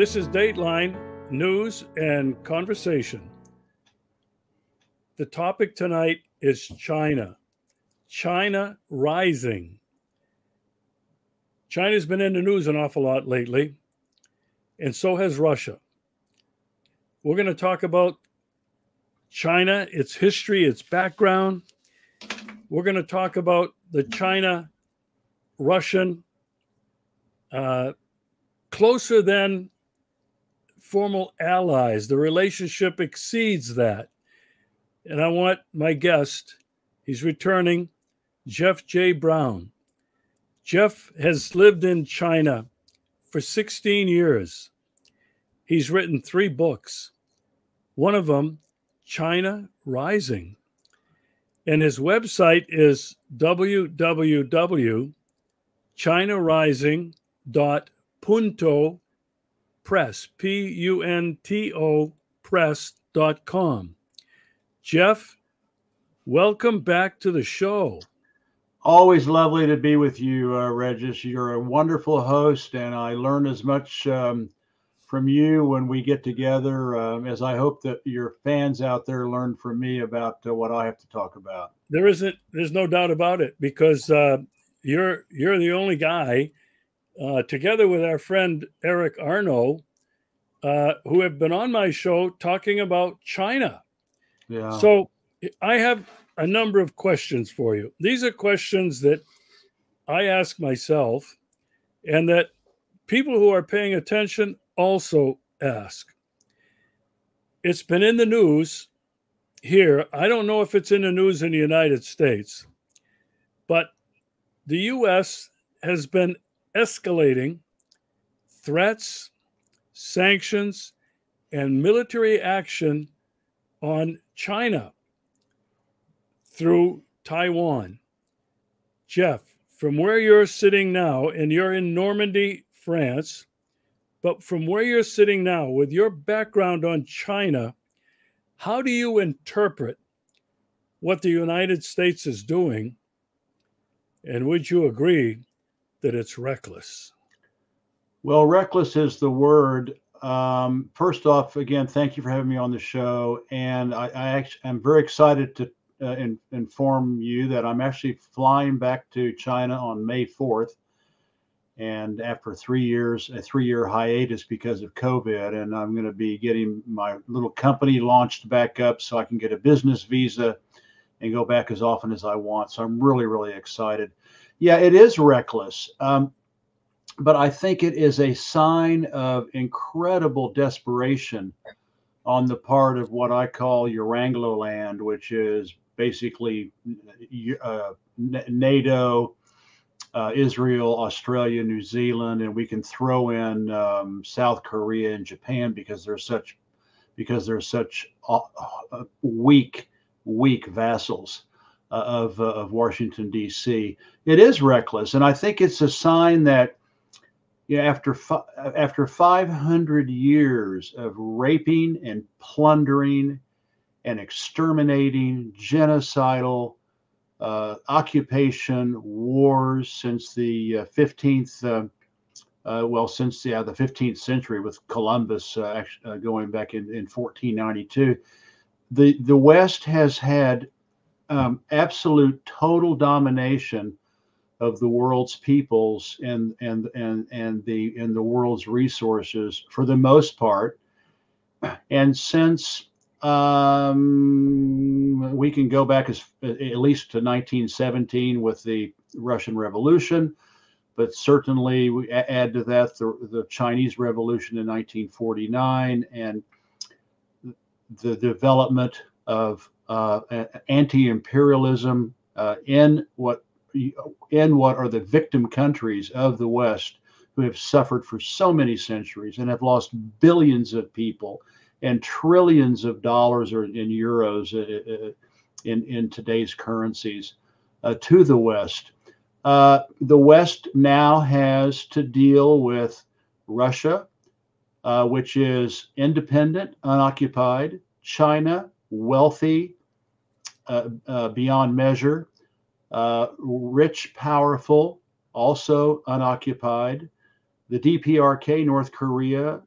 This is Dateline News and Conversation. The topic tonight is China. China rising. China's been in the news an awful lot lately, and so has Russia. We're going to talk about China, its history, its background. We're going to talk about the China-Russian closer than formal allies. The relationship exceeds that. And I want my guest, he's returning, Jeff J. Brown. Jeff has lived in China for 16 years. He's written 3 books. One of them, China Rising. And his website is www.chinarising.punto.press, Punto press.com. Jeff, welcome back to the show. Always lovely to be with you, Regis. You're a wonderful host, and I learn as much from you when we get together as I hope that your fans out there learn from me about what I have to talk about. There's no doubt about it, because you're the only guy, together with our friend Eric Arno, who have been on my show talking about China. Yeah. So I have a number of questions for you. These are questions that I ask myself and that people who are paying attention also ask. It's been in the news here. I don't know if it's in the news in the United States, but the U.S. has been escalating threats, sanctions, and military action on China through Taiwan. Jeff, from where you're sitting now, and you're in Normandy, France, but from where you're sitting now, with your background on China, how do you interpret what the United States is doing? And would you agree that it's reckless? Well, reckless is the word. First off, again, thank you for having me on the show. And I'm very excited to inform you that I'm actually flying back to China on May 4th. And after 3 years, a 3-year hiatus because of COVID, and I'm going to be getting my little company launched back up so I can get a business visa and go back as often as I want. So I'm really, really excited. Yeah, it is reckless. But I think it is a sign of incredible desperation on the part of what I call Euranglo land, which is basically NATO, Israel, Australia, New Zealand, and we can throw in South Korea and Japan because they're such weak vassals of Washington, D.C. It is reckless, and I think it's a sign that after 500 years of raping and plundering and exterminating, genocidal occupation wars since the 15th century, with Columbus going back in 1492, the West has had absolute total domination of the world's peoples and the world's resources for the most part. And since we can go back at least to 1917 with the Russian Revolution, but certainly we add to that the Chinese Revolution in 1949 and the development of anti-imperialism in what are the victim countries of the West, who have suffered for so many centuries and have lost billions of people and trillions of dollars or in euros in today's currencies to the West. The West now has to deal with Russia, which is independent, unoccupied, China, wealthy beyond measure, rich, powerful, also unoccupied, the DPRK, North Korea,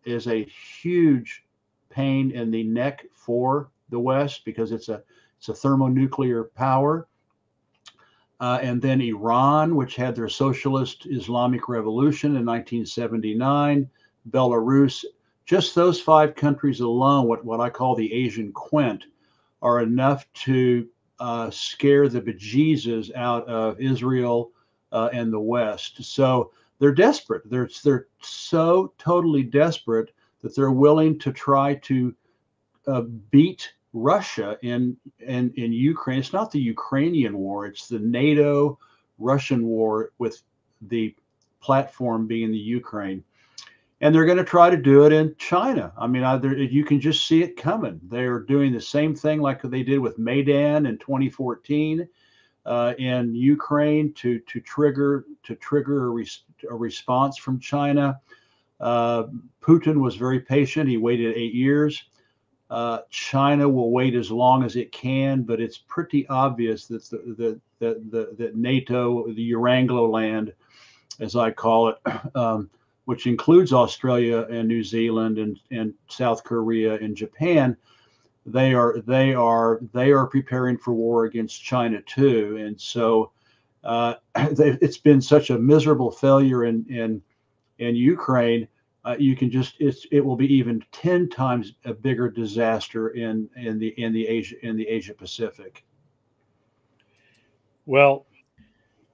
is a huge pain in the neck for the West because it's a thermonuclear power. And then Iran, which had their socialist Islamic revolution in 1979, Belarus, just those 5 countries alone, what I call the Asian quint, are enough to scare the bejesus out of Israel and the West. So they're desperate. They're so totally desperate that they're willing to try to beat Russia in Ukraine. It's not the Ukrainian war, it's the NATO Russian war, with the platform being the Ukraine. And they're going to try to do it in China. I mean, you can just see it coming. They're doing the same thing like they did with Maidan in 2014 in Ukraine to trigger a response from China. Putin was very patient. He waited 8 years. China will wait as long as it can, but it's pretty obvious that that NATO, the Euranglo land, as I call it, which includes Australia and New Zealand and South Korea and Japan, they are preparing for war against China too. And so it's been such a miserable failure in Ukraine. You can just it will be even 10 times a bigger disaster in the Asia Pacific. Well,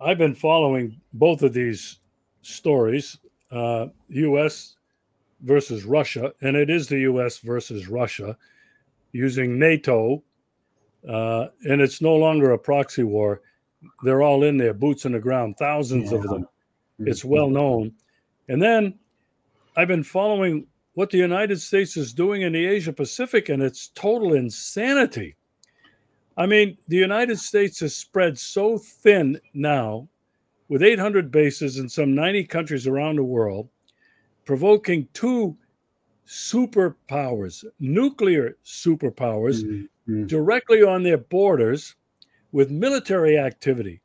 I've been following both of these stories, U.S. versus Russia, and it is the U.S. versus Russia using NATO, and it's no longer a proxy war. They're all in there, boots on the ground, thousands of them. It's well known. And then I've been following what the United States is doing in the Asia Pacific, and it's total insanity. I mean, the United States is spread so thin now, with 800 bases in some 90 countries around the world, provoking 2 superpowers, nuclear superpowers, directly on their borders with military activity,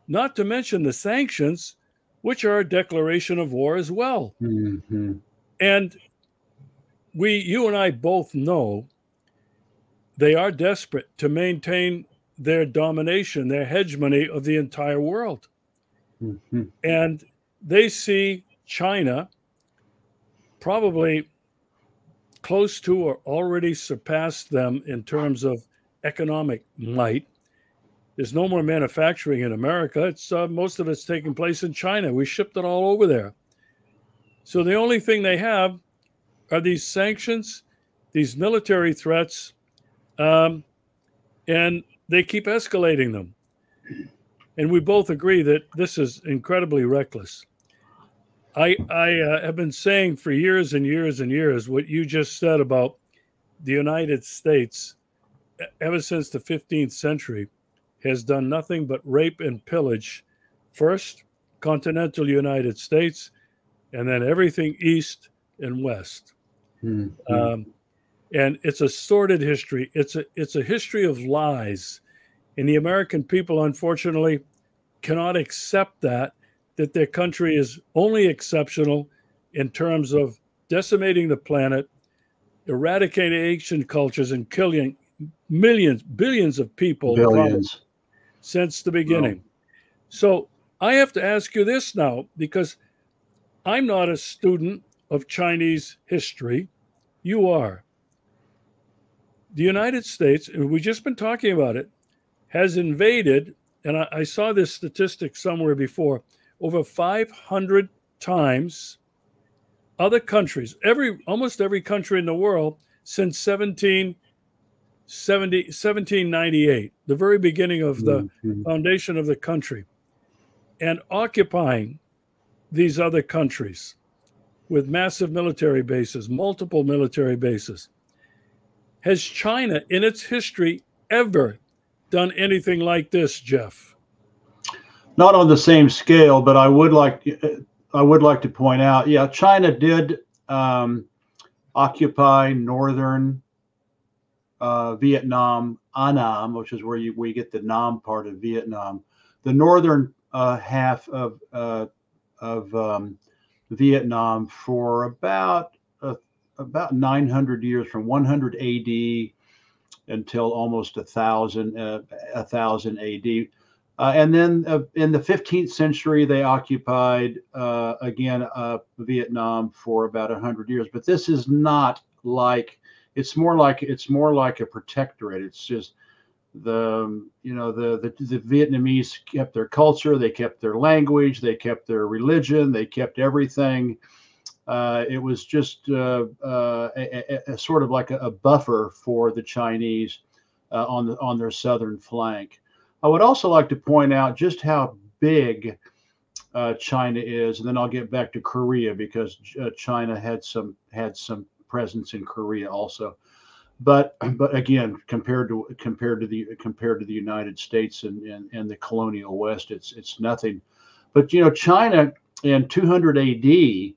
not to mention the sanctions, which are a declaration of war as well. And you and I both know they are desperate to maintain their domination, their hegemony of the entire world. And they see China probably close to or already surpassed them in terms of economic might. There's no more manufacturing in America. It's most of it's taking place in China. We shipped it all over there. So the only thing they have are these sanctions, these military threats, and they keep escalating them. And we both agree that this is incredibly reckless. I have been saying for years and years and years what you just said about the United States, ever since the 15th century, has done nothing but rape and pillage, first continental United States, and then everything east and west. And it's a sordid history. It's a history of lies. And the American people, unfortunately, cannot accept that their country is only exceptional in terms of decimating the planet, eradicating ancient cultures, and killing billions of people since the beginning. So I have to ask you this now, because I'm not a student of Chinese history. You are. The United States, and we've just been talking about it, has invaded, and I saw this statistic somewhere before, over 500 times other countries, almost every country in the world since 1798, the very beginning of the foundation of the country, and occupying these other countries with massive military bases, multiple military bases. Has China in its history ever done anything like this, Jeff? Not on the same scale, but I would like to point out, yeah, China did occupy northern Vietnam, Annam, which is where we get the Nam part of Vietnam. The northern half of Vietnam for about about 900 years, from 100 AD until almost 1000 AD. And then in the 15th century, they occupied again Vietnam for about 100 years. But this is not like, it's more like a protectorate. It's just the Vietnamese kept their culture, they kept their language, they kept their religion, they kept everything. It was just a sort of like a buffer for the Chinese on their southern flank. I would also like to point out just how big China is, and then I'll get back to Korea, because China had some presence in Korea also. But again, compared to the United States and the colonial West, it's nothing. But China in 200 A.D.,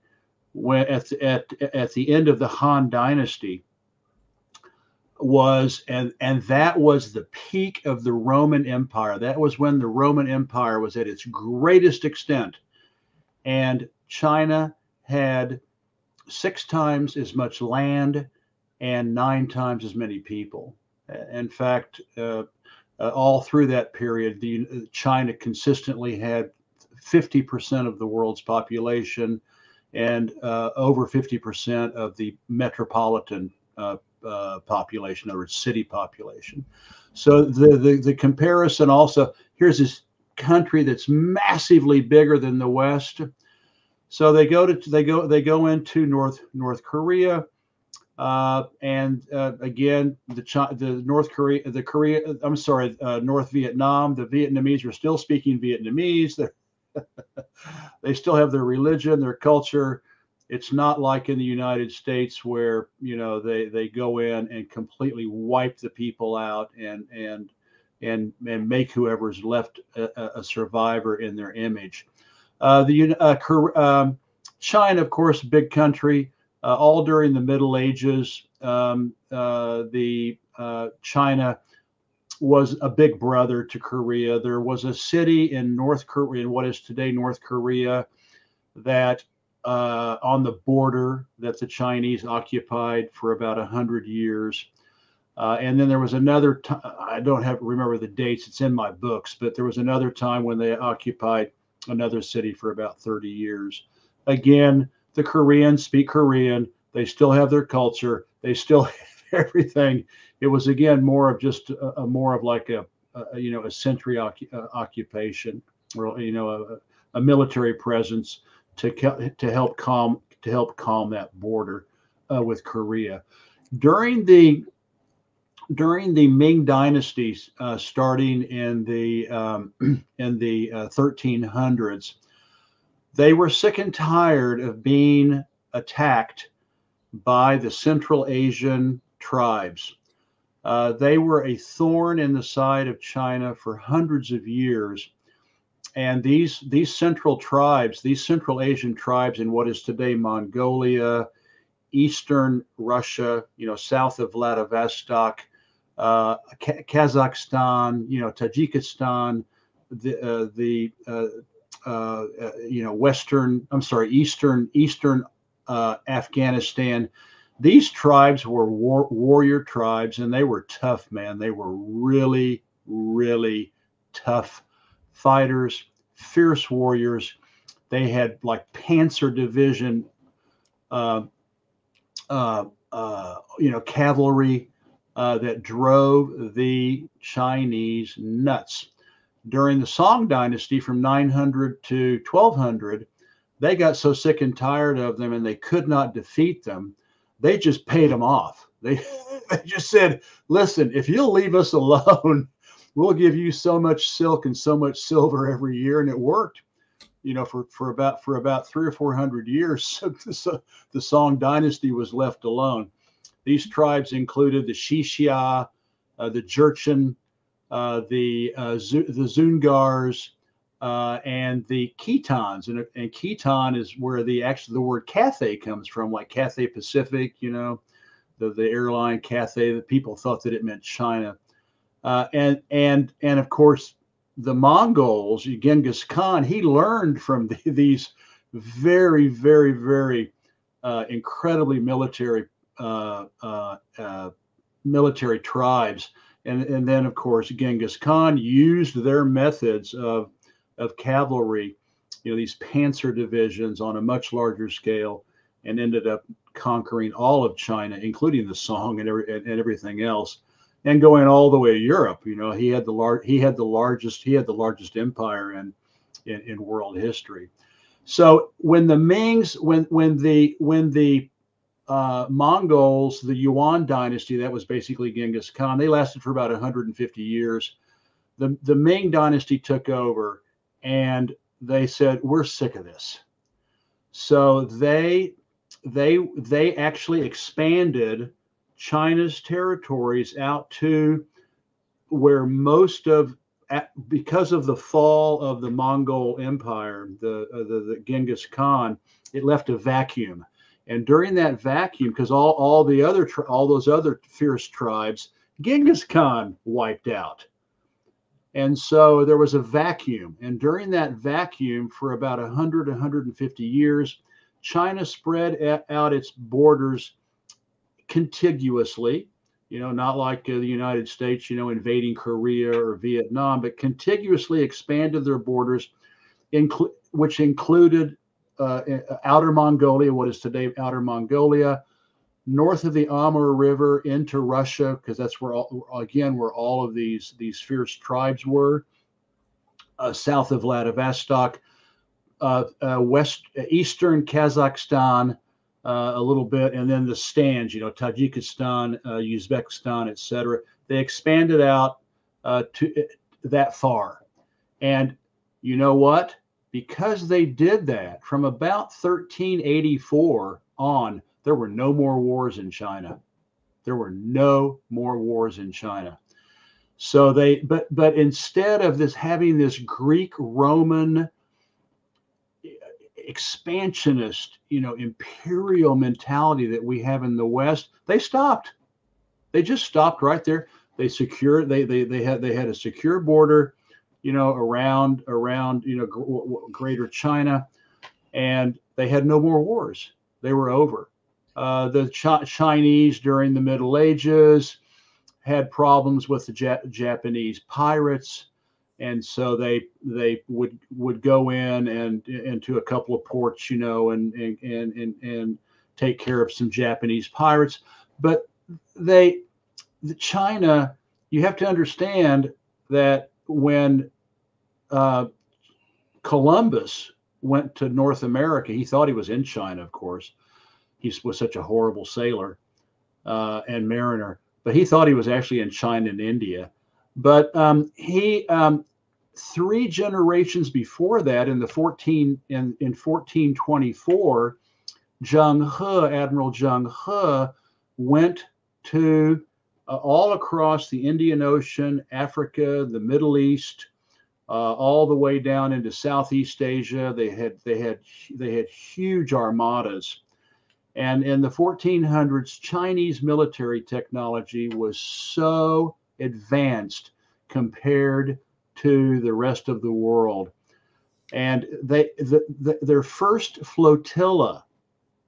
when at the end of the Han Dynasty, was and that was the peak of the Roman Empire. That was when the Roman Empire was at its greatest extent, and China had 6 times as much land and 9 times as many people. In fact, all through that period, China consistently had 50% of the world's population and over 50% of the metropolitan population, or city population. So the comparison also, here's this country that's massively bigger than the West. So they go into North Korea. And again, North Vietnam, the Vietnamese are still speaking Vietnamese. They still have their religion, their culture. It's not like in the United States where they go in and completely wipe the people out and make whoever's left a survivor in their image. China, of course, big country. All during the Middle Ages, China was a big brother to Korea. There was a city in North Korea, in what is today North Korea, that on the border, that the Chinese occupied for about 100 years. And then there was another time, I don't remember the dates, it's in my books, but there was another time when they occupied another city for about 30 years. Again, the Koreans speak Korean. They still have their culture. They still have everything. It was, again, more of just more of like a sentry occupation, or a military presence to help calm that border with Korea. During the Ming Dynasty, starting in the 1300s, they were sick and tired of being attacked by the Central Asian tribes. They were a thorn in the side of China for hundreds of years. And these Central Asian tribes in what is today Mongolia, Eastern Russia, south of Vladivostok, Kazakhstan, Tajikistan, Eastern Afghanistan. These tribes were warrior tribes, and they were tough, man. They were really, really tough fighters, fierce warriors. They had like Panzer Division, cavalry that drove the Chinese nuts. During the Song Dynasty, from 900 to 1200, they got so sick and tired of them, and they could not defeat them. They just paid them off. They just said, "Listen, if you'll leave us alone, we'll give you so much silk and so much silver every year." And it worked, for about 300 or 400 years. So the Song Dynasty was left alone. These tribes included the Xixia, the Jurchen, the Zungars, and the Khitans. And Khitan is where the word Cathay comes from, like Cathay Pacific, the airline Cathay. The people thought that it meant China. And of course, the Mongols, Genghis Khan, he learned from these very, very, very incredibly military tribes. And then, of course, Genghis Khan used their methods of cavalry, these panzer divisions on a much larger scale, and ended up conquering all of China, including the Song and everything else, and going all the way to Europe. He had the largest empire in world history. So when the Mings, when the Mongols, the Yuan dynasty, that was basically Genghis Khan, they lasted for about 150 years. The Ming dynasty took over, and they said, we're sick of this. So they actually expanded China's territories out to where because of the fall of the Mongol Empire, the Genghis Khan, it left a vacuum. And during that vacuum, because all those other fierce tribes, Genghis Khan wiped out. And so there was a vacuum. And during that vacuum, for about 150 years, China spread out its borders contiguously, not like the United States, invading Korea or Vietnam, but contiguously expanded their borders, which included Outer Mongolia, what is today Outer Mongolia, north of the Amur River into Russia, because that's where all of these fierce tribes were, south of Vladivostok, eastern Kazakhstan, a little bit, and then the stands, Tajikistan, Uzbekistan, etc. They expanded out to that far. And you know what? Because they did that, from about 1384 on, there were no more wars in China. There were no more wars in China. So but instead of having this Greek-Roman expansionist, imperial mentality that we have in the West, they stopped. They just stopped right there. They had a secure border, around Greater China, and they had no more wars. They were over. The Chinese during the Middle Ages had problems with the Japanese pirates, and so they would go in and into a couple of ports, and take care of some Japanese pirates. But China, you have to understand that when Columbus went to North America, he thought he was in China, of course. He was such a horrible sailor and mariner, but he thought he was actually in China and India. But he 3 generations before that, in 1424, Admiral Zheng He went to all across the Indian Ocean, Africa, the Middle East, all the way down into Southeast Asia. They had huge armadas. And in the 1400s, Chinese military technology was so advanced compared to the rest of the world. And their first flotilla,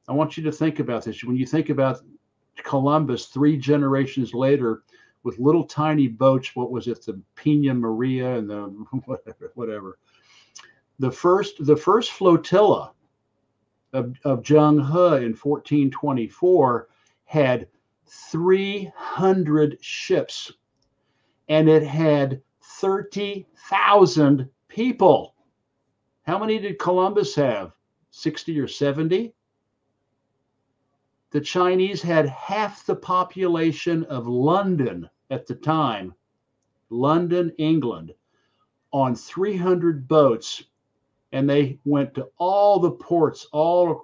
I want you to think about this. When you think about Columbus 3 generations later with little tiny boats, what was it, the Pina Maria and the whatever. The first flotilla of Zheng He in 1424 had 300 ships, and it had 30,000 people. How many did Columbus have? 60 or 70? The Chinese had half the population of London at the time, London, England, on 300 boats. And they went to all the ports all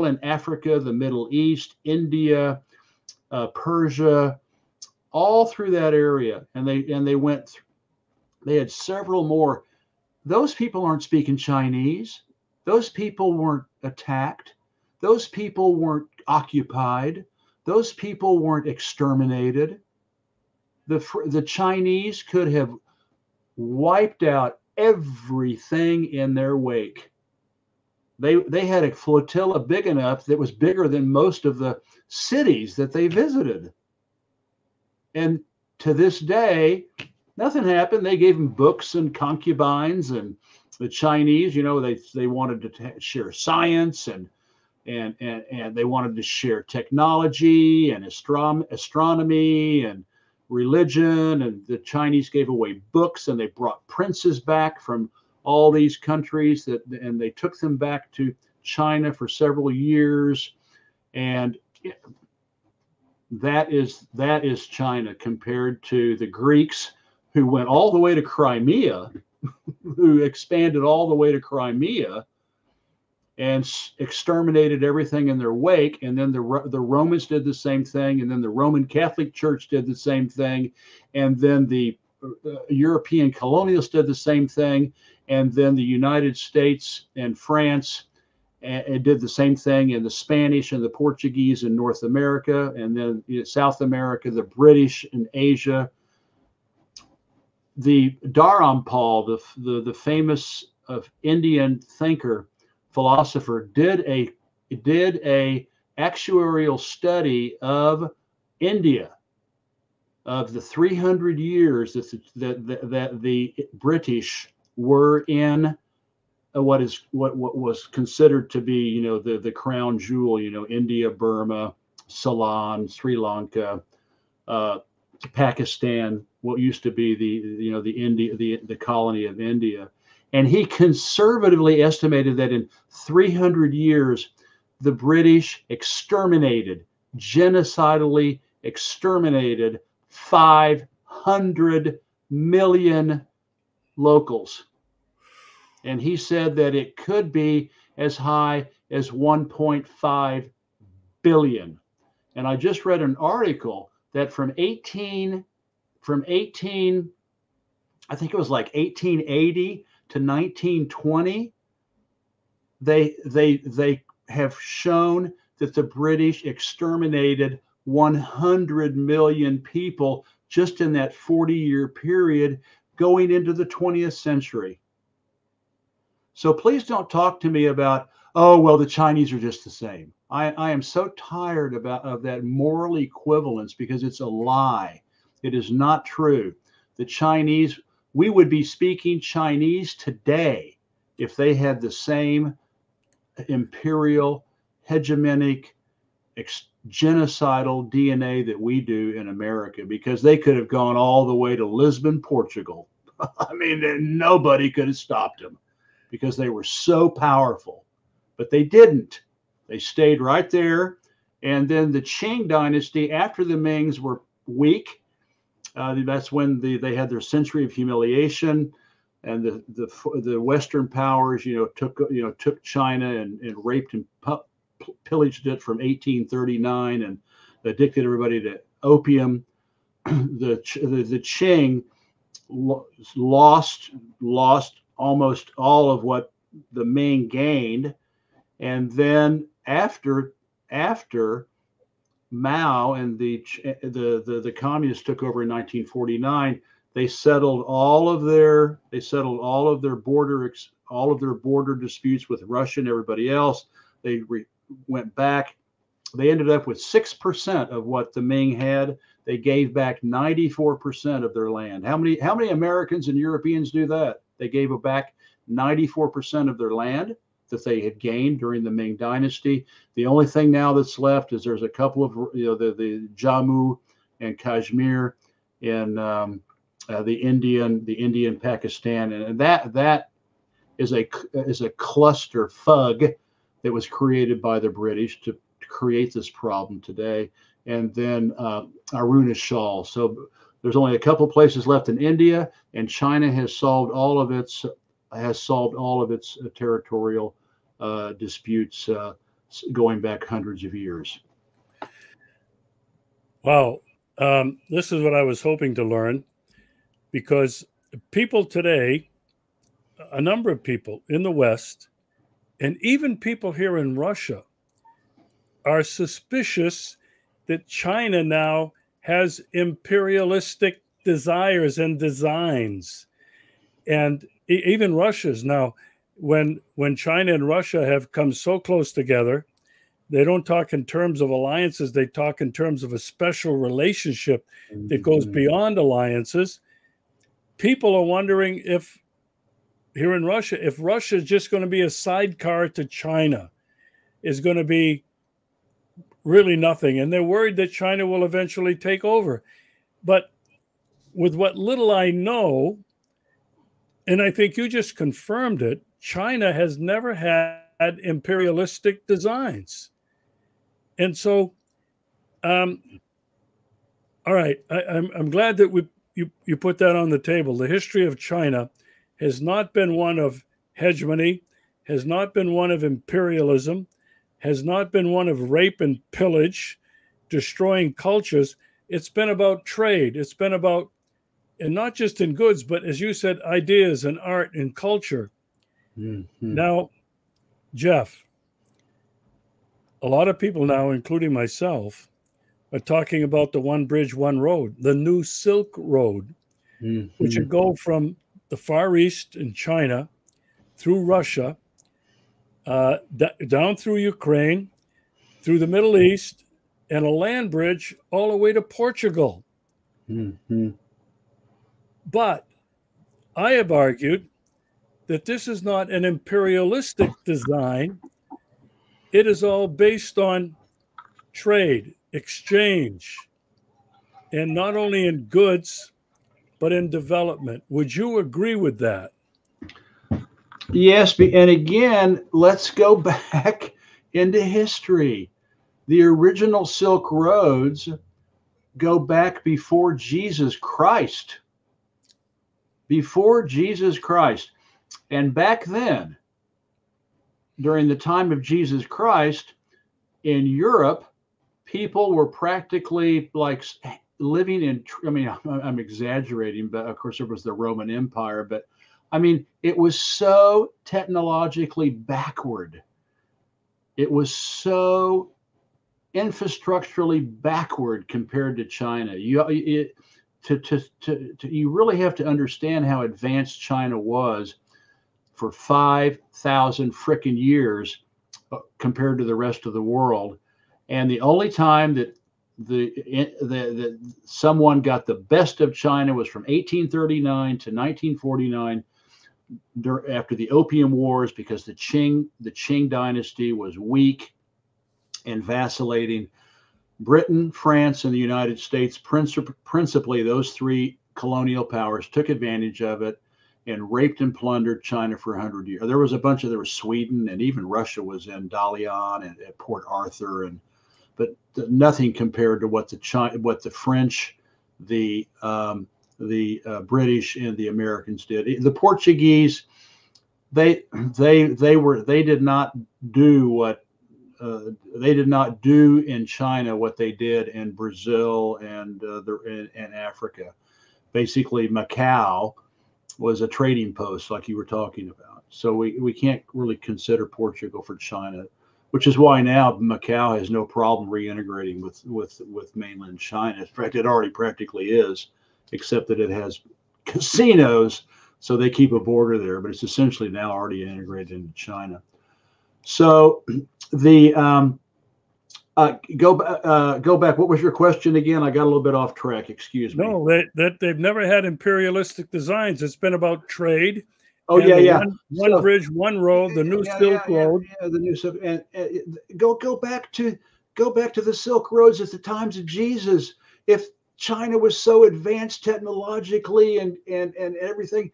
in Africa, the Middle East, India, Persia, all through that area. And they had several more. Those people aren't speaking Chinese. Those people weren't attacked. Those people weren't occupied. Those people weren't exterminated. The Chinese could have wiped out everything in their wake They had a flotilla big enough that was bigger than most of the cities that they visited. And to this day, nothing happened. They gave them books and concubines, and the Chinese, they wanted to share science and they wanted to share technology and astronomy and religion. And the Chinese gave away books, and they brought princes back from all these countries and they took them back to China for several years. And that is China compared to the Greeks, who went all the way to Crimea, who expanded all the way to Crimea and exterminated everything in their wake. And then the Romans did the same thing. And then the Roman Catholic Church did the same thing. And then the European colonialists did the same thing. And then the United States and France did the same thing, and the Spanish and the Portuguese in North America, and then South America, the British in Asia. The Dharampal, the famous Indian thinker, philosopher, did a actuarial study of India, of the 300 years that the British were in what was considered to be, the crown jewel, India, Burma, Ceylon, Sri Lanka, Pakistan, what used to be the colony of India. And he conservatively estimated that in 300 years, the British genocidally exterminated 500 million locals. And he said that it could be as high as 1.5 billion. And I just read an article that from 18, I think it was like 1880 to 1920, they have shown that the British exterminated 100 million people just in that 40-year period going into the 20th century. So please don't talk to me about, oh, well, the Chinese are just the same. I am so tired of that moral equivalence, because it's a lie. It is not true. The Chinese, we would be speaking Chinese today if they had the same imperial, hegemonic, genocidal DNA that we do in America, because they could have gone all the way to Lisbon, Portugal. I mean, nobody could have stopped them, because they were so powerful. But they didn't. They stayed right there. And then the Qing dynasty, after the Mings were weak, that's when they had their century of humiliation, and the Western powers, took China and raped and pillaged it from 1839 and addicted everybody to opium. The Qing lost almost all of what the Ming gained. And then after Mao and the communists took over in 1949, they settled all of their border disputes with Russia and everybody else. They went back. They ended up with 6% of what the Ming had. They gave back 94% of their land. How many Americans and Europeans do that? They gave back 94% of their land that they had gained during the Ming Dynasty. The only thing now that's left is there's a couple of the Jammu and Kashmir in the Indian Pakistan, and that is a cluster fug that was created by the British to create this problem today. And then Arunachal. So there's only a couple places left in India, and China has solved all of its territorial disputes going back hundreds of years. Wow. This is what I was hoping to learn, because people today, a number of people in the West, and even people here in Russia, are suspicious that China now has imperialistic desires and designs. And even Russia's now, when China and Russia have come so close together, they don't talk in terms of alliances. They talk in terms of a special relationship that goes beyond alliances. People are wondering if here in Russia, if Russia is just going to be a sidecar to China, is going to be really nothing. And they're worried that China will eventually take over. But with what little I know, and I think you just confirmed it, China has never had imperialistic designs. And so, all right, I'm glad that you put that on the table. The history of China has not been one of hegemony, has not been one of imperialism, has not been one of rape and pillage, destroying cultures. It's been about trade. It's been about, and not just in goods, but as you said, ideas and art and culture. Now, Jeff, a lot of people now, including myself, are talking about the One Bridge, One Road, the new Silk Road, which would go from the Far East in China through Russia, down through Ukraine, through the Middle East, and a land bridge all the way to Portugal. But I have argued that this is not an imperialistic design. It is all based on trade, exchange, and not only in goods, but in development. Would you agree with that? Yes, and again, let's go back into history. The original Silk Roads go back before Jesus Christ. Before Jesus Christ. And back then, during the time of Jesus Christ, in Europe, people were practically like living in, I mean, I'm exaggerating, but of course there was the Roman Empire, but I mean, it was so technologically backward. It was so infrastructurally backward compared to China. You really have to understand how advanced China was for 5,000 frickin' years compared to the rest of the world. And the only time that someone got the best of China was from 1839 to 1949 after the Opium Wars, because the Qing dynasty was weak and vacillating. Britain, France, and the United States, principally those three colonial powers, took advantage of it and raped and plundered China for 100 years. There was Sweden, and even Russia was in Dalian and at Port Arthur, but nothing compared to what the French, the British, and the Americans did. The Portuguese, they did not do in China what they did in Brazil and Africa. Basically, Macau was a trading post, like you were talking about. So we can't really consider Portugal for China, which is why now Macau has no problem reintegrating with mainland China. In fact, it already practically is, except that it has casinos, so they keep a border there, but it's essentially now already integrated into China. So the go back. What was your question again? I got a little bit off track. Excuse me. No, that they've never had imperialistic designs. It's been about trade. Oh yeah. One bridge, one road, the new Silk Road. Yeah, the new Silk. And go back to the Silk Roads at the times of Jesus. If China was so advanced technologically and everything,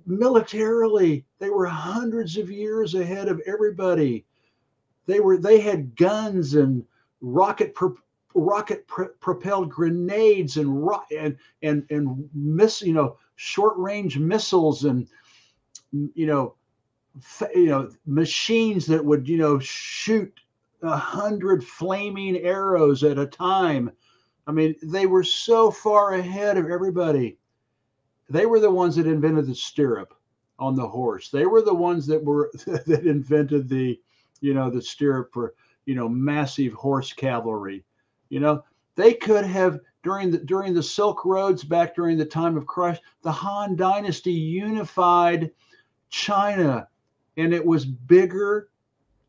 militarily, they were hundreds of years ahead of everybody. They had guns and rocket propelled grenades and short range missiles and machines that would shoot 100 flaming arrows at a time. I mean, they were so far ahead of everybody. They were the ones that invented the stirrup on the horse. They were the ones that invented the stirrup for, massive horse cavalry. They could have, during the Silk Roads back during the time of Christ, the Han Dynasty unified China and it was bigger,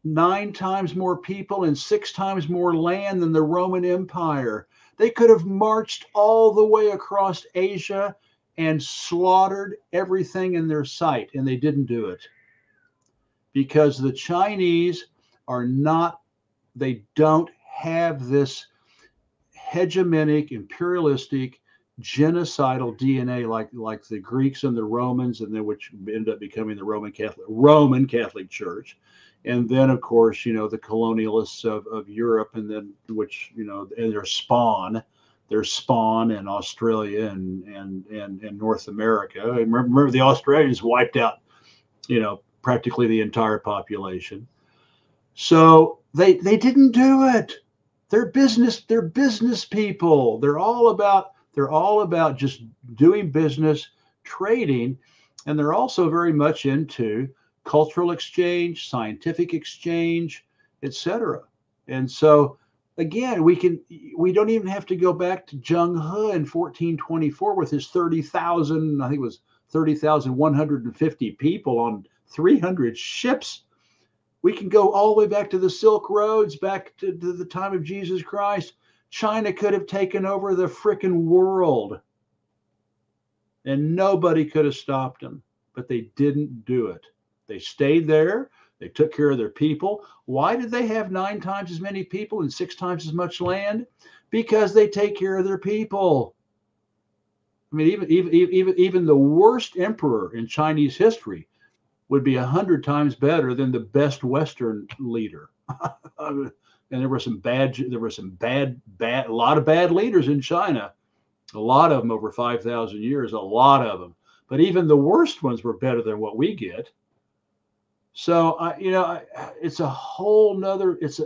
9 times more people and 6 times more land than the Roman Empire. They could have marched all the way across Asia and slaughtered everything in their sight, and they didn't do it because the Chinese are not, they don't have this hegemonic, imperialistic, genocidal DNA like the Greeks and the Romans, and then which ended up becoming the Roman Catholic Church. And then, of course, you know, the colonialists of Europe, and then which, you know, and their spawn in Australia and North America. And remember, the Australians wiped out, you know, practically the entire population. So they didn't do it. They're business people. They're all about just doing business, trading, and they're also very much into cultural exchange, scientific exchange, etc. And so again, we don't even have to go back to Zheng He in 1424 with his 30,000, I think it was 30,150 people on 300 ships. We can go all the way back to the Silk Roads, back to the time of Jesus Christ. China could have taken over the frickin' world, and nobody could have stopped them, but they didn't do it. They stayed there. They took care of their people. Why did they have 9 times as many people and 6 times as much land? Because they take care of their people. I mean, even the worst emperor in Chinese history would be 100 times better than the best Western leader. And there were a lot of bad leaders in China. A lot of them over 5,000 years, a lot of them. But even the worst ones were better than what we get. So, you know, it's a whole nother, it's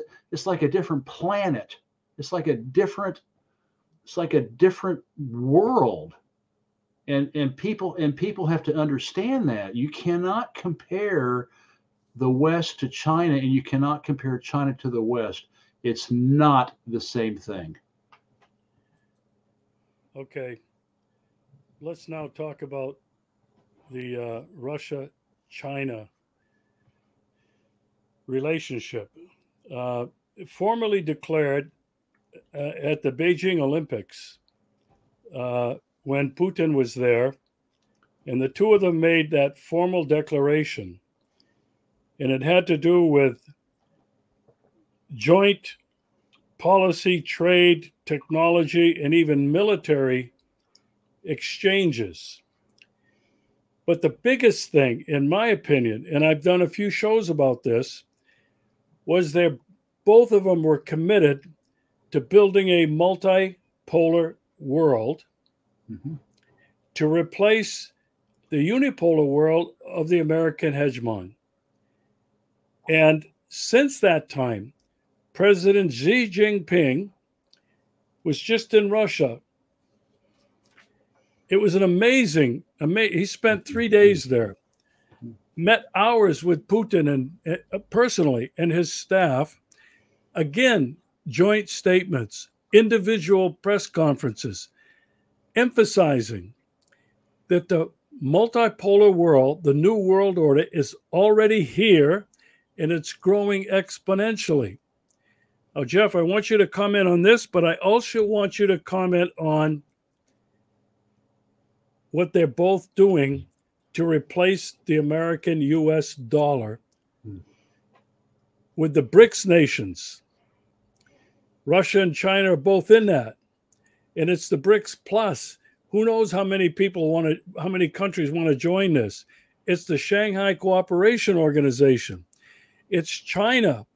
like a different planet. It's like a different world. And people have to understand that you cannot compare the West to China, and you cannot compare China to the West. It's not the same thing. Okay. Let's now talk about the Russia-China relationship. Formally declared at the Beijing Olympics when Putin was there, and the two of them made that formal declaration, and it had to do with joint policy, trade, technology, and even military exchanges. But the biggest thing, in my opinion, and I've done a few shows about this, was both of them were committed to building a multipolar world to replace the unipolar world of the American hegemon. And since that time, President Xi Jinping was just in Russia. It was an amazing, he spent 3 days there, met hours with Putin and personally and his staff. Again, joint statements, individual press conferences, emphasizing that the multipolar world, the new world order, is already here and it's growing exponentially. Now, Jeff, I want you to comment on this, but I also want you to comment on what they're both doing to replace the American US dollar with the BRICS nations. Russia and China are both in that. And it's the BRICS plus. Who knows how many how many countries want to join this? It's the Shanghai Cooperation Organization. It's China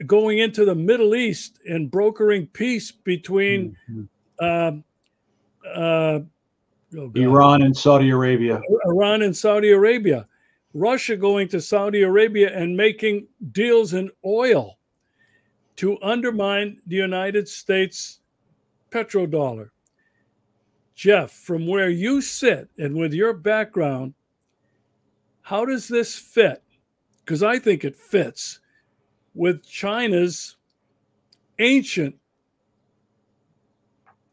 going into the Middle East and brokering peace between Iran and Saudi Arabia. Iran and Saudi Arabia. Russia going to Saudi Arabia and making deals in oil to undermine the United States petrodollar. Jeff, from where you sit and with your background, how does this fit? Because I think it fits with China's ancient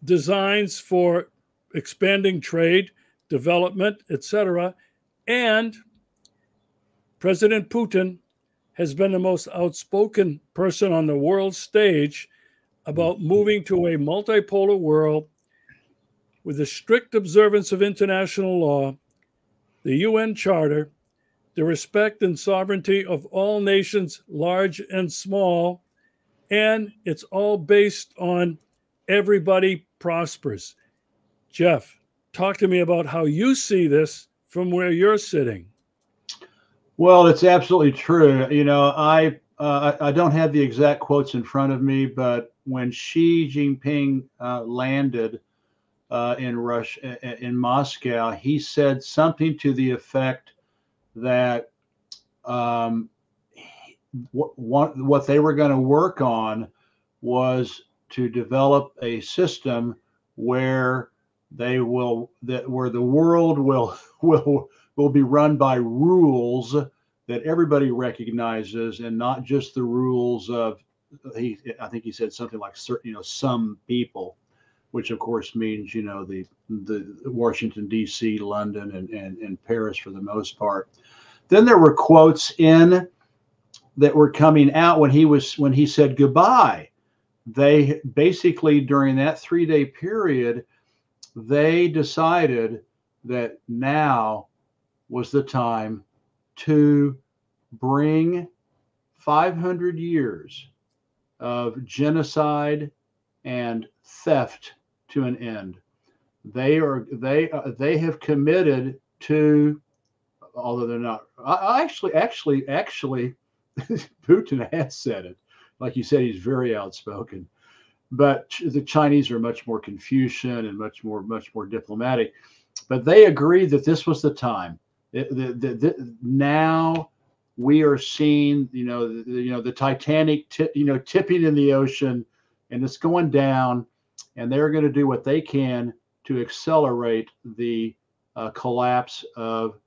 designs for expanding trade, development, etc., and President Putin has been the most outspoken person on the world stage about moving to a multipolar world with the strict observance of international law, the UN Charter, the respect and sovereignty of all nations, large and small, and it's all based on everybody prospers. Jeff, talk to me about how you see this from where you're sitting. Well, it's absolutely true. You know, I don't have the exact quotes in front of me, but when Xi Jinping landed in Russia, in Moscow, he said something to the effect that what they were going to work on was to develop a system where where the world will be run by rules that everybody recognizes, and not just the rules of I think he said something like some people, which of course means the Washington D.C., London, and Paris for the most part. Then there were quotes in that were coming out when he said goodbye. They basically, during that 3-day period, they decided that now was the time to bring 500 years of genocide and theft to an end. They have committed to, although they're not actually Putin has said it. Like you said, he's very outspoken. But the Chinese are much more Confucian and much more diplomatic. But they agreed that this was the time. Now we are seeing, the Titanic, tipping in the ocean, and it's going down. And they're going to do what they can to accelerate the collapse of,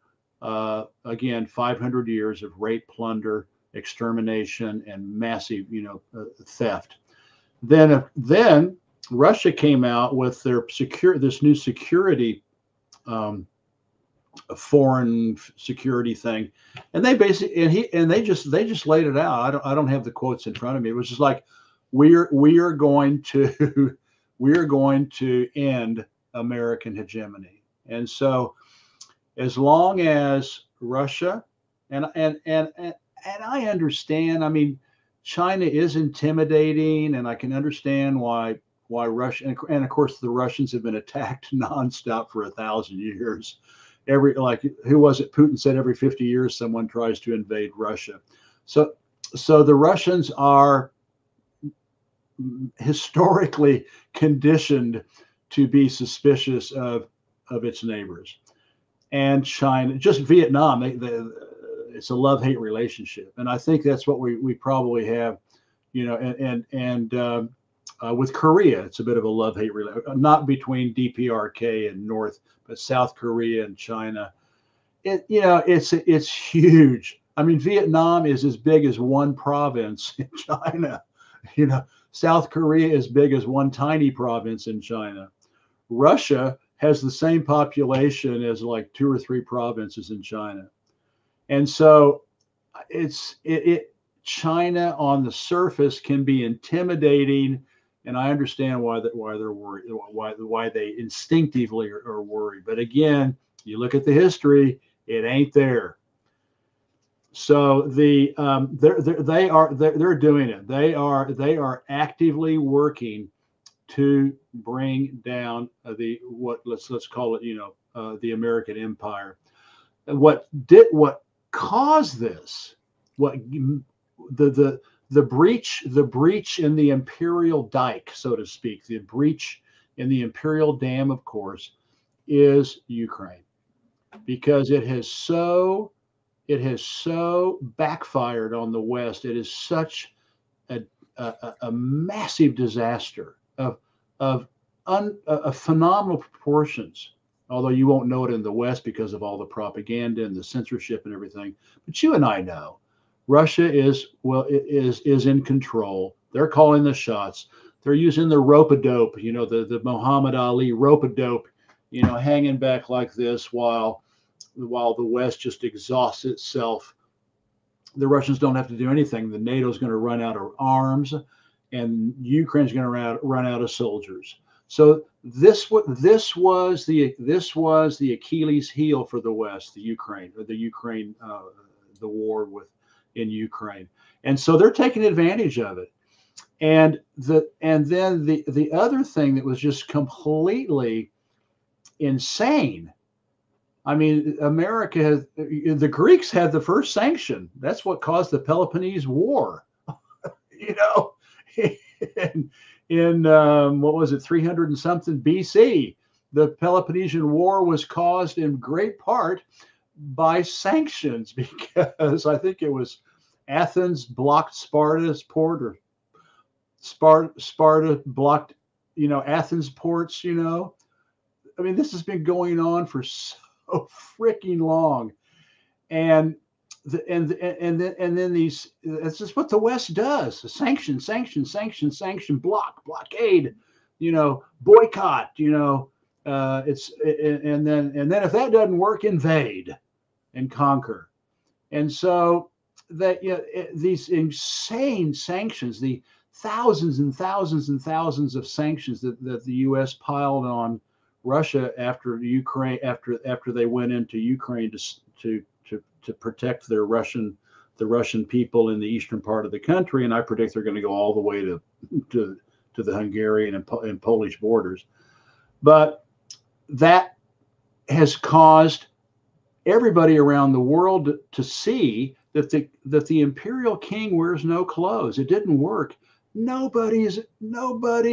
again, 500 years of rape, plunder, extermination, and massive, theft. Then Russia came out with this new security, foreign security thing, and they basically they just laid it out. I don't have the quotes in front of me. It was just like we are going to end American hegemony. And so, as long as Russia and I understand, I mean, China is intimidating, and I can understand why Russia, and of course the Russians have been attacked nonstop for 1,000 years. Who was it? Putin said every 50 years someone tries to invade Russia. So the Russians are historically conditioned to be suspicious of its neighbors. And China, just Vietnam, it's a love-hate relationship, and I think that's what we probably have, with Korea, it's a bit of a love-hate relationship, not between DPRK and North, but South Korea and China. It's huge. I mean, Vietnam is as big as one province in China. South Korea is big as one tiny province in China. Russia has the same population as like 2 or 3 provinces in China. And so China on the surface can be intimidating, and I understand why they're worried, why they instinctively are worried. But again, you look at the history, it ain't there. So they're doing it. They are actively working to bring down let's call it the American empire. What caused this? What the breach in the imperial dike, so to speak, the breach in the imperial dam, of course, is Ukraine, because it has so backfired on the West. It is such a massive disaster of phenomenal proportions. Although you won't know it in the West because of all the propaganda and the censorship and everything, but you and I know Russia is in control. They're calling the shots. They're using the rope-a-dope, the Muhammad Ali rope-a-dope, hanging back like this while the West just exhausts itself the Russians don't have to do anything. The NATO is going to run out of arms, and Ukraine's going to run out of soldiers. So this was the Achilles heel for the West, the Ukraine, the war in Ukraine, and so they're taking advantage of it. And then the other thing that was just completely insane. I mean, the Greeks had the first sanction. That's what caused the Peloponnese War. You know, in what was it, 300 and something BC, the Peloponnesian War was caused in great part by sanctions, because I think it was Athens blocked Sparta's port, or Sparta blocked, Athens ports. I mean, this has been going on for so freaking long, and then these, it's just what the West does: sanction, blockade, boycott, and then if that doesn't work, invade and conquer. And so that, these insane sanctions, the thousands and thousands and thousands of sanctions that the U.S. piled on Russia after they went into Ukraine to protect the Russian people in the eastern part of the country, and I predict they're going to go all the way to the Hungarian and Polish borders. But that has caused everybody around the world to see that the imperial king wears no clothes. It didn't work. Nobody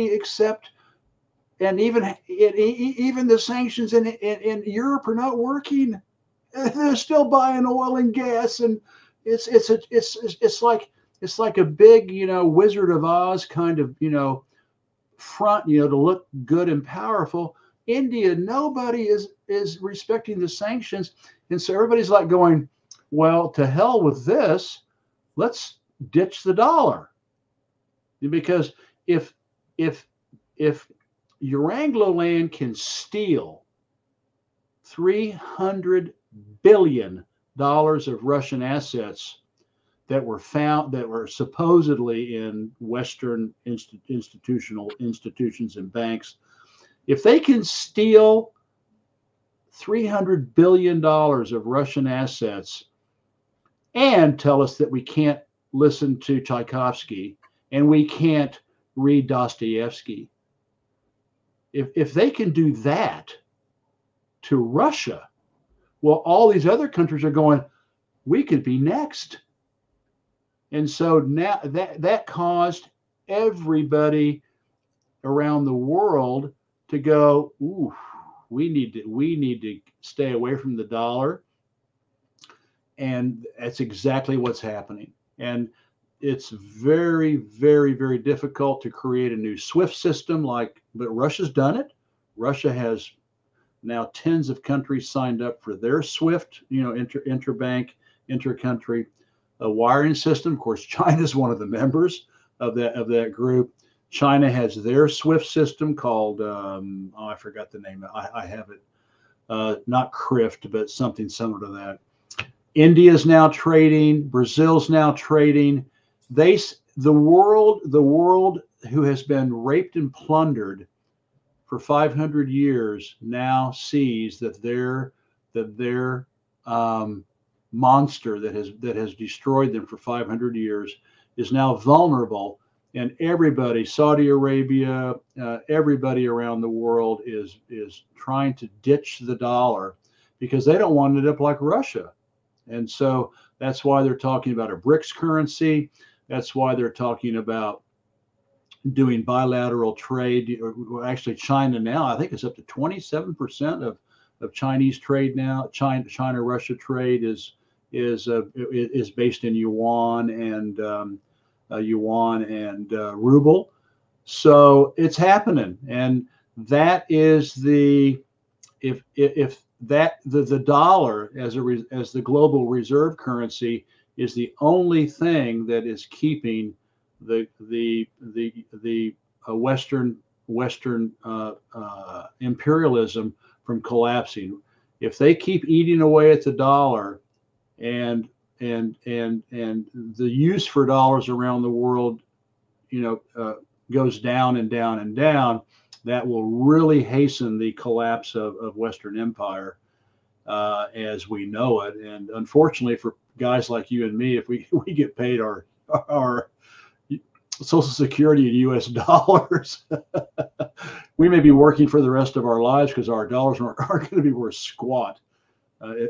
except, and even the sanctions in Europe are not working. They're still buying oil and gas, and it's like a big, Wizard of Oz kind of, front, to look good and powerful. India, nobody is respecting the sanctions, and so everybody's like going, well, to hell with this. Let's ditch the dollar, because if Euranglo can steal $300 billion of Russian assets that were supposedly in Western institutions and banks, if they can steal $300 billion of Russian assets and tell us that we can't listen to Tchaikovsky and we can't read Dostoevsky, if they can do that to Russia, well, all these other countries are going, we could be next. And so now that caused everybody around the world to go, ooh, we need to stay away from the dollar. And that's exactly what's happening. And it's very, very, very difficult to create a new SWIFT system, but Russia's done it. Russia has now tens of countries signed up for their SWIFT, interbank, intercountry wiring system. Of course, China is one of the members of that group. China has their SWIFT system called, I forgot the name. I have it, not CRIFT, but something similar to that. India is now trading. Brazil's now trading. The world who has been raped and plundered for 500 years now sees that their monster that has destroyed them for 500 years is now vulnerable, and everybody, Saudi Arabia, everybody around the world is trying to ditch the dollar because they don't want to end up like Russia. And so that's why they're talking about a BRICS currency. That's why they're talking about doing bilateral trade. Actually, China now, I think it's up to 27% of Chinese trade now. China-Russia trade is based in yuan and ruble. So it's happening, and that is the dollar as the global reserve currency is the only thing that is keeping the Western imperialism from collapsing. If they keep eating away at the dollar and the use for dollars around the world, goes down and down and down, that will really hasten the collapse of Western empire as we know it. And unfortunately for guys like you and me, if we get paid our Social Security in U.S. dollars, we may be working for the rest of our lives because our dollars aren't going to be worth squat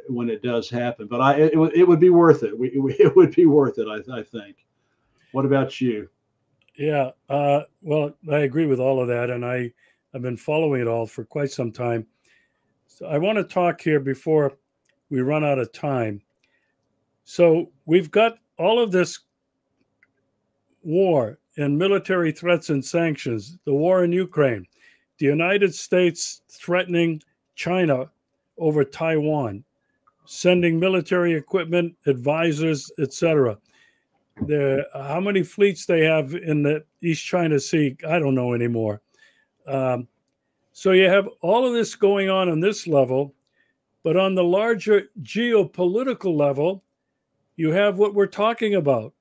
when it does happen. But it would be worth it. It would be worth it, I think. What about you? Yeah, well, I agree with all of that, and I've been following it all for quite some time. So I want to talk here before we run out of time. So we've got all of this war and military threats and sanctions, the war in Ukraine, the United States threatening China over Taiwan, sending military equipment, advisors, etc. How many fleets they have in the East China Sea, I don't know anymore. So you have all of this going on this level, but on the larger geopolitical level, you have what we're talking about.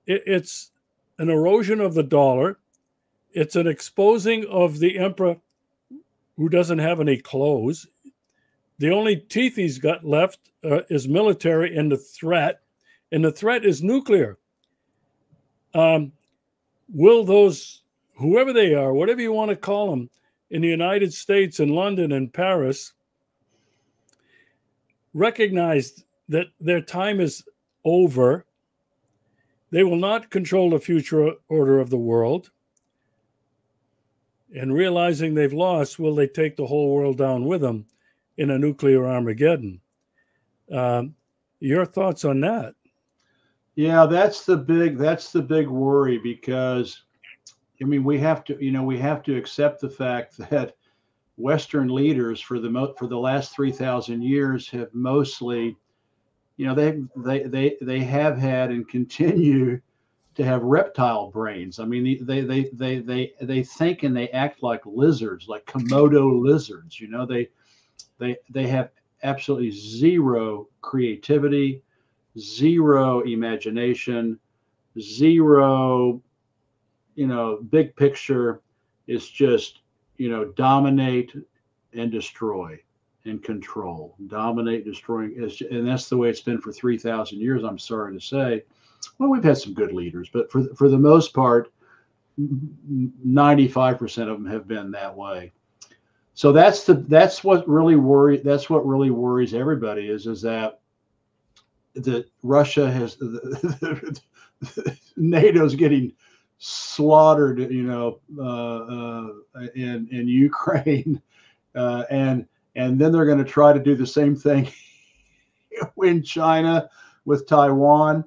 It's an erosion of the dollar. It's an exposing of the emperor who doesn't have any clothes. The only teeth he's got left is military and the threat is nuclear. Will those, whoever they are, whatever you want to call them, in the United States and London and Paris, recognize that their time is over? They will not control the future order of the world. And realizing they've lost, will they take the whole world down with them in a nuclear Armageddon? Your thoughts on that? Yeah, that's the big worry, because I mean, we have to accept the fact that Western leaders for the last 3,000 years have mostly, they have had and continue to have reptile brains. I mean, they think and they act like lizards, like Komodo lizards. They have absolutely zero creativity, zero imagination, zero, big picture. Is just, dominate and destroy and control, dominate, destroying, and that's the way it's been for 3,000 years. I'm sorry to say. Well, we've had some good leaders, but for the most part, 95% of them have been that way. So that's what really worries everybody is that Russia has NATO's getting slaughtered, in Ukraine, and then they're going to try to do the same thing in China with Taiwan.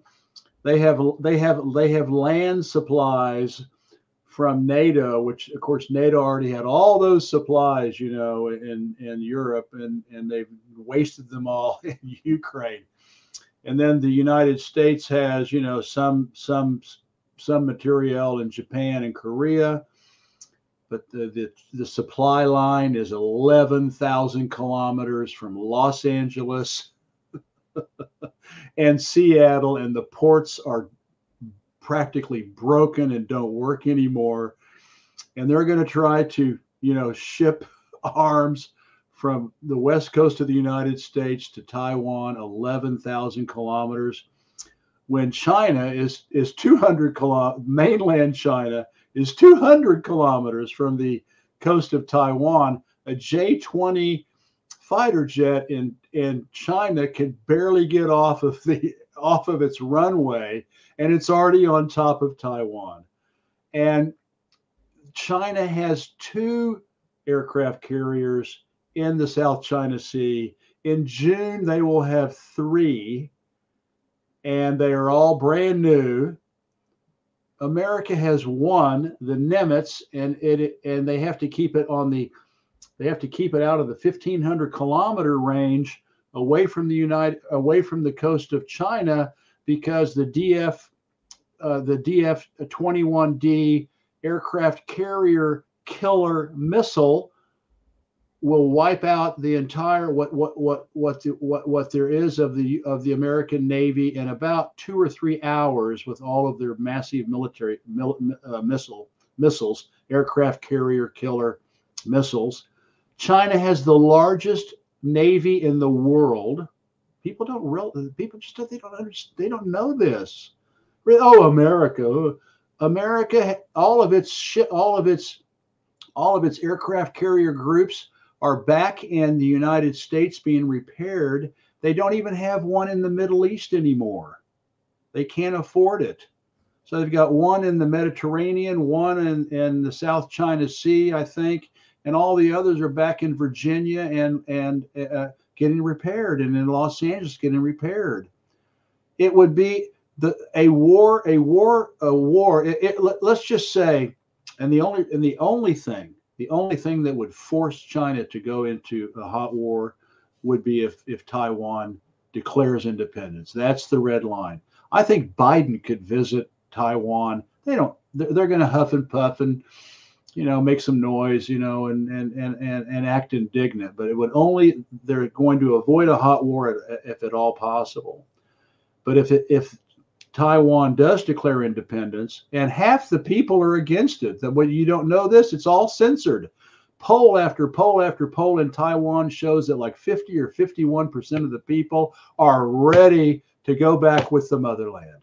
They have land supplies from NATO, which of course NATO already had all those supplies, in Europe, and they've wasted them all in Ukraine. And then the United States has, some material in Japan and Korea, but the supply line is 11,000 kilometers from Los Angeles and Seattle, and the ports are practically broken and don't work anymore. And they're going to try to, ship arms from the west coast of the United States to Taiwan, 11,000 kilometers. When China is 200 kilometers, mainland China is 200 kilometers from the coast of Taiwan. A J-20 fighter jet in China can barely get off of its runway, and it's already on top of Taiwan. And China has 2 aircraft carriers in the South China Sea. In June, they will have 3. And they are all brand new. America has 1, the Nimitz, and they have to keep it out of the 1,500 kilometer range away from the coast of China, because the DF-21D aircraft carrier killer missile will wipe out the entire what there is of the American Navy in about 2 or 3 hours with all of their massive military missiles, aircraft carrier killer missiles. China has the largest navy in the world. People just they don't understand. They don't know this. Oh, America, all of its aircraft carrier groups are back in the United States being repaired. They don't even have one in the Middle East anymore. They can't afford it. So they've got one in the Mediterranean, one in the South China Sea, I think, and all the others are back in Virginia and getting repaired, and in Los Angeles getting repaired. It would be a war. Let's just say, and the only thing that would force China to go into a hot war would be if Taiwan declares independence. That's the red line. I think Biden could visit Taiwan. They're going to huff and puff and, make some noise, and act indignant. But they're going to avoid a hot war if at all possible. But if Taiwan does declare independence, and half the people are against it, that when you don't know this, it's all censored. Poll after poll after poll in Taiwan shows that like 50 or 51% of the people are ready to go back with the motherland.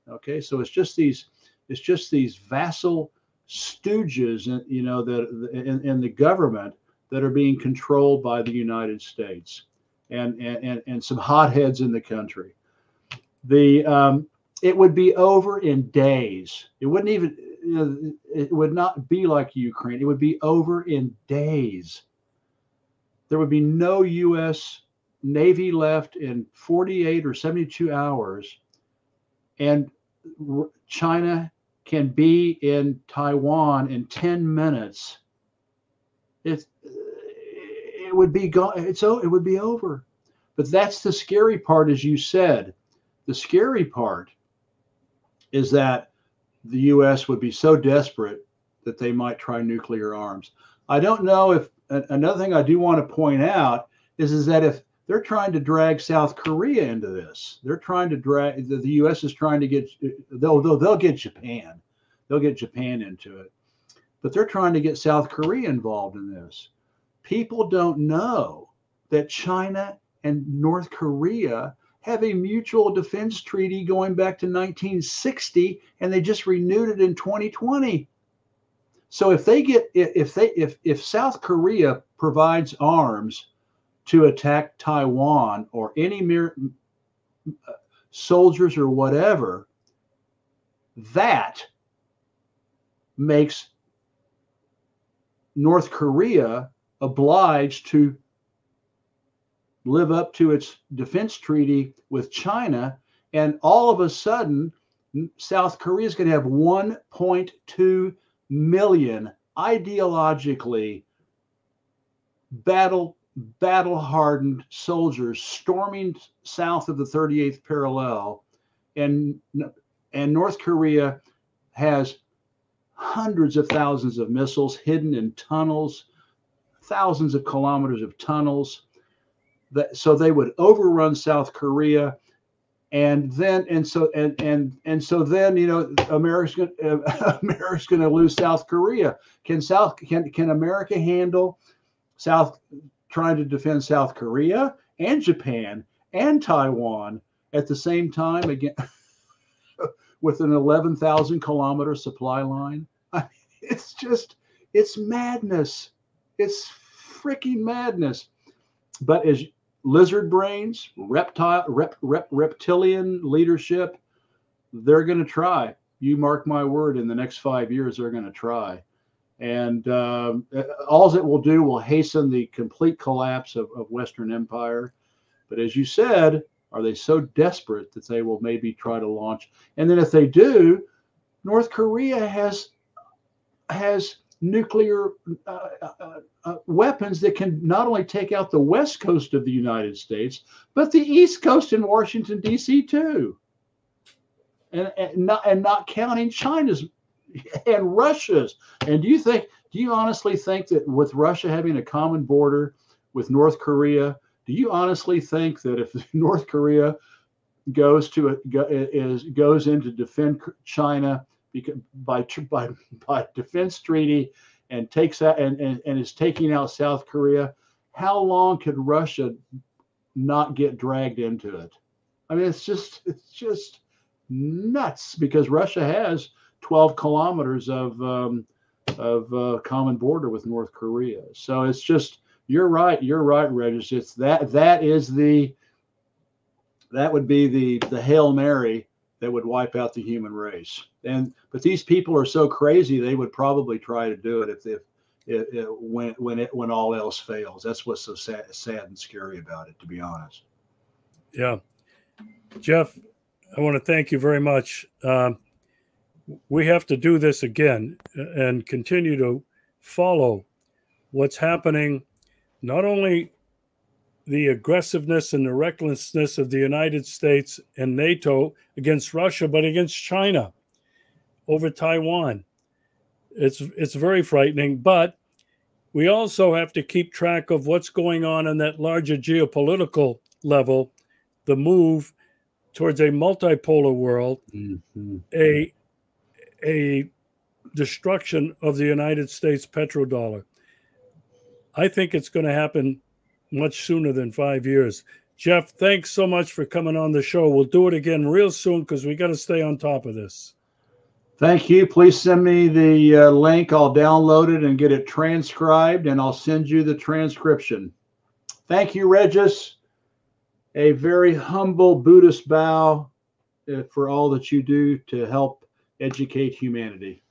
Okay, so it's just these vassal stooges, that in the government that are being controlled by the United States and some hotheads in the country. It would be over in days. It wouldn't even, it would not be like Ukraine. It would be over in days. There would be no U.S. Navy left in 48 or 72 hours. And China can be in Taiwan in 10 minutes. It would be gone. It would be over. But that's the scary part, as you said. The scary part is that the U.S. would be so desperate that they might try nuclear arms. I don't know if another thing I do want to point out is that if they're trying to drag South Korea into this, they're trying to drag the U.S. is trying to get they'll get Japan, into it, but they're trying to get South Korea involved in this. People don't know that China and North Korea have a mutual defense treaty going back to 1960, and they just renewed it in 2020. So if South Korea provides arms to attack Taiwan or any mere soldiers or whatever, that makes North Korea obliged to live up to its defense treaty with China, and all of a sudden, South Korea is going to have 1.2 million ideologically battle-hardened soldiers storming south of the 38th parallel, and North Korea has hundreds of thousands of missiles hidden in tunnels, thousands of kilometers of tunnels. So they would overrun South Korea, and so then America's going to lose South Korea. Can America handle trying to defend South Korea and Japan and Taiwan at the same time, again, with an 11,000 kilometer supply line? It's madness. It's freaking madness. But as lizard brains, reptilian leadership, they're going to try. You mark my word, in the next 5 years, they're going to try. And all it will hasten the complete collapse of Western empire. But as you said, are they so desperate that they will maybe try to launch? And then if they do, North Korea has nuclear weapons that can not only take out the west coast of the United States, but the east coast in Washington, D.C. too. And not counting China's and Russia's. And do you think Do you honestly think that with Russia having a common border with North Korea, do you honestly think that if North Korea goes in to defend China by defense treaty and takes that and is taking out South Korea, how long could Russia not get dragged into it? I mean, it's just nuts, because Russia has 12 kilometers of common border with North Korea. So it's just, you're right, Regis. It's that would be the Hail Mary that would wipe out the human race. But these people are so crazy, they would probably try to do it when all else fails. That's what's so sad and scary about it, to be honest. Yeah. Jeff, I want to thank you very much. We have to do this again and continue to follow what's happening, not only the aggressiveness and the recklessness of the United States and NATO against Russia, but against China over Taiwan. It's very frightening, but we also have to keep track of what's going on that larger geopolitical level, the move towards a multipolar world, a destruction of the United States petrodollar. I think it's going to happen much sooner than 5 years. Jeff, thanks so much for coming on the show. We'll do it again real soon, because we got to stay on top of this. Thank you. Please send me the link. I'll download it and get it transcribed, and I'll send you the transcription. Thank you, Regis. A very humble Buddhist bow for all that you do to help educate humanity.